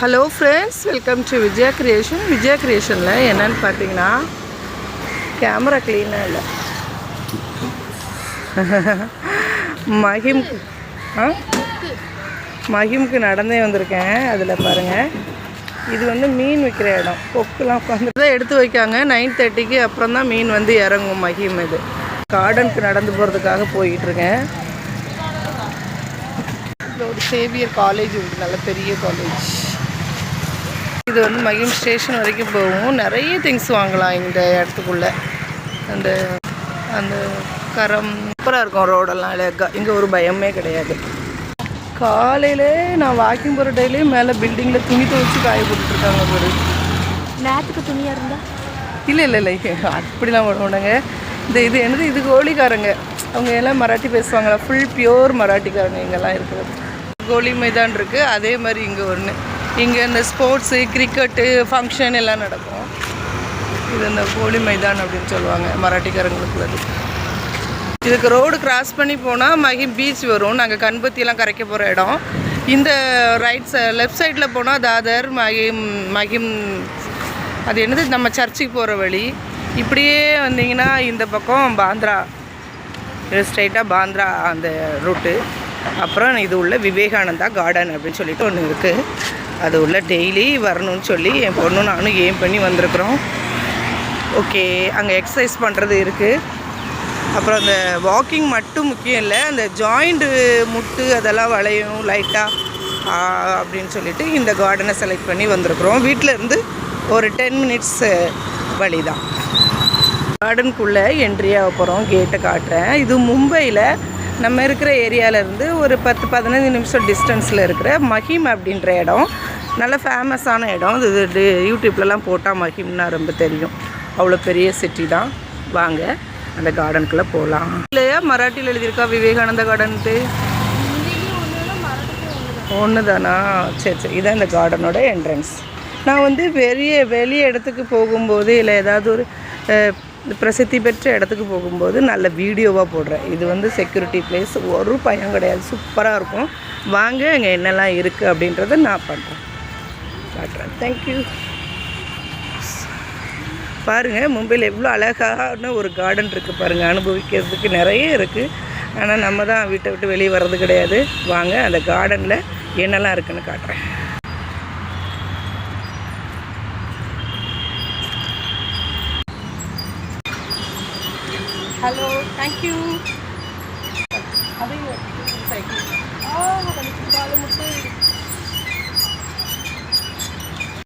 Hello friends, welcome to Vijaya creation. Vijaya கிரியேஷனில் என்னென்னு பார்த்தீங்கன்னா, கேமரா க்ளீனாக இல்லை. மகிமுக்கு நடந்தே வந்திருக்கேன். அதில் பாருங்கள், இது வந்து மீன் விற்கிற இடம். கொக்குலாம் உட்காந்து தான் எடுத்து வைக்காங்க. 9:30க்கு அப்புறம் தான் மீன் வந்து இறங்கும். மகிம் இது கார்டனுக்கு நடந்து போகிறதுக்காக போயிட்டுருக்கேன். ஒரு சேவியர் காலேஜ் உண்டு, நல்ல பெரிய காலேஜ். இது வந்து மகிம் ஸ்டேஷன் வரைக்கும் போகும். நிறைய திங்ஸ் வாங்கலாம் இந்த இடத்துக்குள்ளே. அந்த அந்த கரம் சூப்பராக இருக்கும். ரோடெல்லாம் அழகாக, இங்கே ஒரு பயமே கிடையாது. காலையில் நான் வாக்கிங் போகிற டெய்லியே மேலே பில்டிங்கில் துணி துவைச்சி காய போட்டுட்ருக்காங்க. ஒரு நேரத்துக்கு துணியாக இருந்தால் இல்லை அப்படிலாம் போடுவாங்க. இது என்னது, இது கோழிக்காரங்க. அவங்க எல்லாம் மராட்டி பேசுவாங்களா, ஃபுல் பியோர் மராட்டிக்காரங்க இங்கெல்லாம் இருக்கிறது. கோலி மைதான் இருக்குது. அதே மாதிரி இங்கே ஒன்று, இங்கே இந்த ஸ்போர்ட்ஸு, கிரிக்கெட்டு, ஃபங்க்ஷன் எல்லாம் நடக்கும். இது இந்த கோலி மைதான் அப்படின்னு சொல்லுவாங்க மராட்டிக்காரங்களுக்கு. அது இதுக்கு ரோடு கிராஸ் பண்ணி போனால் மகிம் பீச் வரும். நாங்கள் கண்பத்தியெல்லாம் கரைக்க போகிற இடம். இந்த லெஃப்ட் சைடில் போனால் தாதர், மகிம் அது என்னது, நம்ம சர்ச்சுக்கு போகிற வழி. இப்படியே வந்தீங்கன்னா இந்த பக்கம் பாந்திரா, ஸ்ட்ரைட்டாக பாந்திரா அந்த ரூட்டு. அப்புறம் இது உள்ள விவேகானந்தா கார்டன் அப்படின்னு சொல்லிட்டு ஒன்று இருக்குது. அது உள்ள டெய்லி வரணும்னு சொல்லி என் பொண்ணு நானும் ஏம் பண்ணி வந்திருக்குறோம். ஓகே, அங்கே எக்ஸசைஸ் பண்ணுறது இருக்குது. அப்புறம் அந்த வாக்கிங் மட்டும் முக்கியம் இல்லை, அந்த ஜாயிண்ட்டு முட்டு அதெல்லாம் வளையும் லைட்டாக அப்படின்னு சொல்லிட்டு இந்த கார்டனை செலக்ட் பண்ணி வந்திருக்குறோம். வீட்டில் இருந்து ஒரு 10 மினிட்ஸ் வழி தான். கார்டனுக்குள்ளே என்ட்ரியாக போகிறோம். கேட்டை காட்டுறேன். இது மும்பையில் நம்ம இருக்கிற ஏரியாவிலேருந்து ஒரு 10-15 நிமிஷம் டிஸ்டன்ஸில் இருக்கிற மகிம் அப்படின்ற இடம். நல்ல ஃபேமஸான இடம். இது யூடியூப்லலாம் போட்டால் மகிம்னா ரொம்ப தெரியும். அவ்வளோ பெரிய சிட்டி தான். வாங்க அந்த கார்டனுக்குள்ளே போகலாம். இல்லையா மராட்டியில் எழுதியிருக்கா விவேகானந்தா கார்டன்ட்டு? ஒன்று தானா? சரி. இதான் இந்த கார்டனோட என்ட்ரன்ஸ். நான் வந்து வெளிய இடத்துக்கு போகும்போது, இல்லை ஏதாவது ஒரு பிரசித்தி பெற்ற இடத்துக்கு போகும்போது நல்ல வீடியோவாக போடுறேன். இது வந்து செக்யூரிட்டி பிளேஸ், ஒரு பயம் கிடையாது. சூப்பராக இருக்கும். வாங்க இங்கே என்னெல்லாம் இருக்குது அப்படின்றத நான் காட்டுறேன். தேங்க்யூ. பாருங்கள், மும்பையில் எவ்வளோ அழகான ஒரு கார்டன் இருக்குது பாருங்கள். அனுபவிக்கிறதுக்கு நிறைய இருக்குது. ஆனால் நம்ம தான் வீட்டை விட்டு வெளியே வர்றது கிடையாது. வாங்க அந்த கார்டனில் என்னெல்லாம் இருக்குதுன்னு காட்டுறேன். Hello, thank you.